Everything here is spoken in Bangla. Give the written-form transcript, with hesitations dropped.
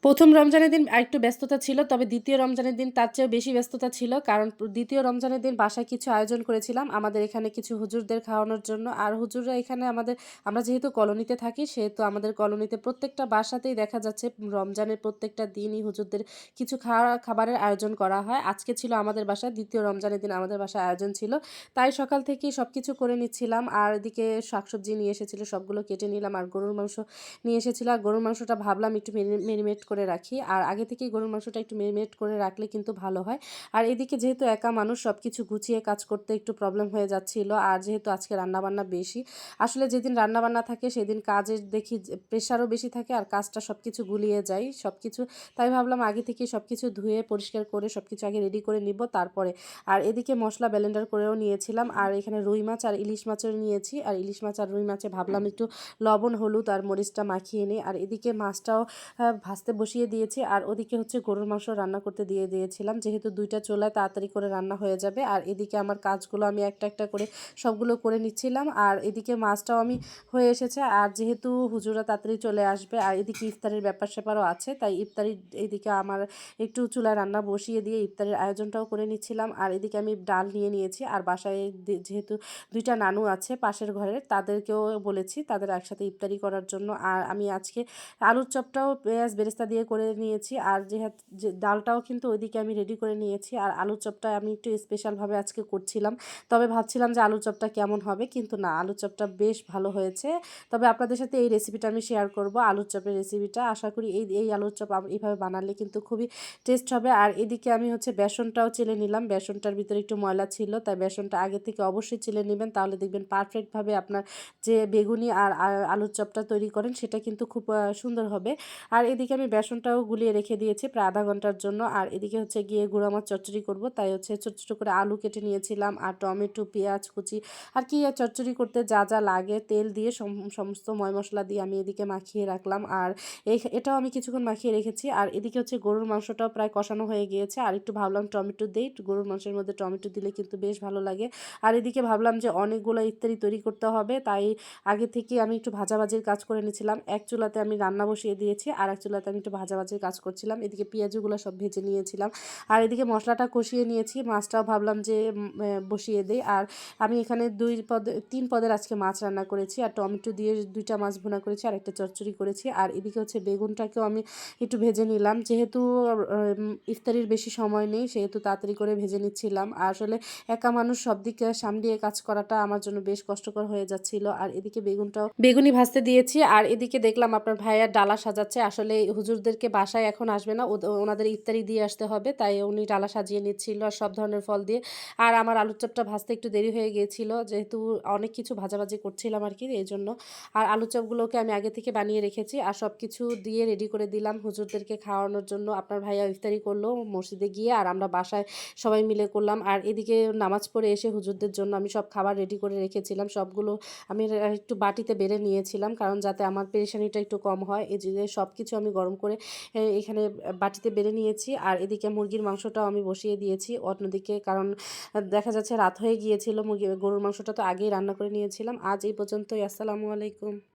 প্রথম রমজানের দিন আরেকটু ব্যস্ততা ছিল। তবে দ্বিতীয় রমজানের দিন তার চেয়েও বেশি ব্যস্ততা ছিল। কারণ দ্বিতীয় রমজানের দিন বাসায় কিছু আয়োজন করেছিলাম। আমাদের এখানে কিছু হুজুরদের খাওয়ানোর জন্য। আর হুজুররা এখানে আমরা যেহেতু কলোনিতে থাকি, সেহেতু আমাদের কলোনিতে প্রত্যেকটা বাসাতেই দেখা যাচ্ছে রমজানের প্রত্যেকটা দিনই হুজুরদের কিছু খাবারের আয়োজন করা হয়। আজকে ছিল আমাদের বাসায়, দ্বিতীয় রমজানের দিন আমাদের বাসায় আয়োজন ছিল। তাই সকাল থেকেই সবকিছু করে নিচ্ছিলাম। আর এদিকে শাকসবজি নিয়ে এসেছিল, সবগুলো কেটে নিলাম। আর গরুর মাংস নিয়ে এসেছিল। আর গরুর মাংসটা ভাবলাম একটু মেরিনেট করে রাখি। আর আগে থেকেই গরুর মাংসটা একটু মেরিনেট করে রাখলে কিন্তু ভালো হয়। আর এদিকে যেহেতু একা মানুষ, সব কিছু গুছিয়ে কাজ করতে একটু প্রবলেম হয়ে যাচ্ছিল। আর যেহেতু আজকে রান্নাবান্না বেশি, আসলে যেদিন রান্নাবান্না থাকে সেদিন কাজের দেখি প্রেশারও বেশি থাকে আর কাজটা সব কিছু গুলিয়ে যায় সব কিছু। তাই ভাবলাম আগে থেকেই সব কিছু ধুয়ে পরিষ্কার করে সব কিছু আগে রেডি করে নিব তারপরে। আর এদিকে মশলা ব্লেন্ডার করেও নিয়েছিলাম। আর এখানে রুই মাছ আর ইলিশ মাছও নিয়েছি। আর ইলিশ মাছ আর রুই মাছে ভাবলাম একটু লবণ, হলুদ আর মরিচটা মাখিয়ে নিই। আর এদিকে মাছটাও ভাজতে বসিয়ে দিয়েছি। আর ওদিকে হচ্ছে গরুর মাংস রান্না করতে দিয়ে দিয়েছিলাম, যেহেতু দুইটা চুলায় তাড়াতাড়ি করে রান্না হয়ে যাবে। আর এদিকে আমার কাজগুলো আমি একটা একটা করে সবগুলো করে নিচ্ছিলাম। আর এদিকে মাছটাও আমি হয়ে এসেছে। আর যেহেতু হুজুরা তাড়াতাড়ি চলে আসবে আর এদিকে ইফতারের ব্যাপার স্যাপারও আছে, তাই ইফতারি এদিকে আমার একটু চুলায় রান্না বসিয়ে দিয়ে ইফতারের আয়োজনটাও করে নিচ্ছিলাম। আর এদিকে আমি ডাল নিয়ে নিয়েছি। আর বাসায় যেহেতু দুইটা নানু আছে পাশের ঘরের, তাদেরকেও বলেছি তাদের একসাথে ইফতারি করার জন্য। আর আমি আজকে আলুর চপটাও পেঁয়াজ বেরেস্তা দিয়ে করে নিয়েছি। আর যে ডালটাও কিন্তু ওইদিকে আমি রেডি করে নিয়েছি। আর আলুর চপটা আমি একটু স্পেশালভাবে আজকে করছিলাম। তবে ভাবছিলাম যে আলুর চপটা কেমন হবে, কিন্তু না, আলুর চপটা বেশ ভালো হয়েছে। তবে আপনাদের সাথে এই রেসিপিটা আমি শেয়ার করব, আলুর চপের রেসিপিটা। আশা করি এই আলুর চপ এইভাবে বানালে কিন্তু খুবই টেস্ট হবে। আর এদিকে আমি হচ্ছে বেসনটাও চেলে নিলাম। বেসনটার ভিতরে একটু ময়লা ছিল, তাই বেসনটা আগে থেকে অবশ্যই চেলে নেবেন, তাহলে দেখবেন পারফেক্টভাবে আপনার যে বেগুনি আর আলুর চপটা তৈরি করেন সেটা কিন্তু খুব সুন্দর হবে। আর এদিকে আমি বেসনটাও গুলিয়ে রেখে দিয়েছি প্রায় আধা ঘন্টার জন্য। আর এদিকে হচ্ছে গিয়ে গুঁড়া মাছ চচ্চড়ি করব, তাই হচ্ছে ছোট ছোট করে আলু কেটে নিয়েছিলাম আর টমেটো, পেঁয়াজ কুচি আর কি চচ্চড়ি করতে যা যা লাগে তেল দিয়ে সমস্ত ময় মশলা দিয়ে আমি এদিকে মাখিয়ে রাখলাম। আর এটাও আমি কিছুক্ষণ মাখিয়ে রেখেছি। আর এদিকে হচ্ছে গরুর মাংসটাও প্রায় কষানো হয়ে গিয়েছে। আর একটু ভাবলাম টমেটো দেই, গরুর মাংসের মধ্যে টমেটো দিলে কিন্তু বেশ ভালো লাগে। আর এদিকে ভাবলাম যে অনেকগুলো ইফতারি তৈরি করতে হবে, তাই আগে থেকে আমি একটু ভাজাভাজির কাজ করে নিয়েছিলাম। এক চুলাতে আমি রান্না বসিয়ে দিয়েছি, আর এক চুলাতে আমি একটু ভাজাভাজির কাজ করছিলাম। এদিকে পেঁয়াজগুলো সব ভেজে নিয়েছিলাম। আর এদিকে মশলাটা কষিয়ে নিয়েছি, মাছটাও ভাবলাম যে বসিয়ে দিই। আর আমি এখানে 3 পদের আজকে মাছ রান্না করেছি। আর টমেটো দিয়ে 2টা মাছ ভুনা করেছি আর একটা চচ্চড়ি করেছি। আর এদিকে হচ্ছে বেগুনটাকেও আমি একটু ভেজে নিলাম, যেহেতু ইফতারির বেশি সময় নেই সেহেতু তাড়াতাড়ি করে ভেজে নিচ্ছিলাম। আসলে একা মানুষ সব দিকে সামলিয়ে কাজ করাটা আমার জন্য বেশ কষ্টকর হয়ে যাচ্ছিল। আর এদিকে বেগুনি ভাজতে দিয়েছি। আর এদিকে দেখলাম আপনার ভাইয়া ডালা সাজাচ্ছে। আসলে হুজুরদেরকে বাসায় এখন আসবে না, ওনাদের ইফতারি দিয়ে আসতে হবে, তাই উনি ডালা সাজিয়ে নিচ্ছিল আর সব ধরনের ফল দিয়ে। আর আমার আলুর চপটা ভাজতে একটু দেরি হয়ে গিয়েছিল, যেহেতু অনেক কিছু ভাজাভাজি করছিলাম আর কি, এই জন্য। আর আলুর চপগুলোকে আমি আগে থেকে বানিয়ে রেখেছি আর সব কিছু দিয়ে রেডি করে দিলাম হুজুরদেরকে খাওয়ানোর জন্য। আপনার ভাইয়া ইফতারি করলো মসজিদে গিয়ে, আর আমরা বাসায় সবাই মিলে করলাম। আর এদিকে নামাজ পড়ে এসে হুজুরদের জন্য আমি সব খাবার রেডি করে রেখেছিলাম। সবগুলো আমি একটু বাটিতে বেড়ে নিয়েছিলাম, কারণ যাতে আমার পেরেশানিটা একটু কম হয়, এই যে সব কিছু আমি গরম করে এখানে বাটিতে বেড়ে নিয়েছি। আর এদিকে মুরগির মাংসটাও আমি বসিয়ে দিয়েছি অন্যদিকে, কারণ দেখা যাচ্ছে রাত হয়ে গিয়েছিল। গরুর মাংসটা তো আগেই রান্না করে নিয়েছিলাম। আজ এই পর্যন্তই। আসসালামু আলাইকুম।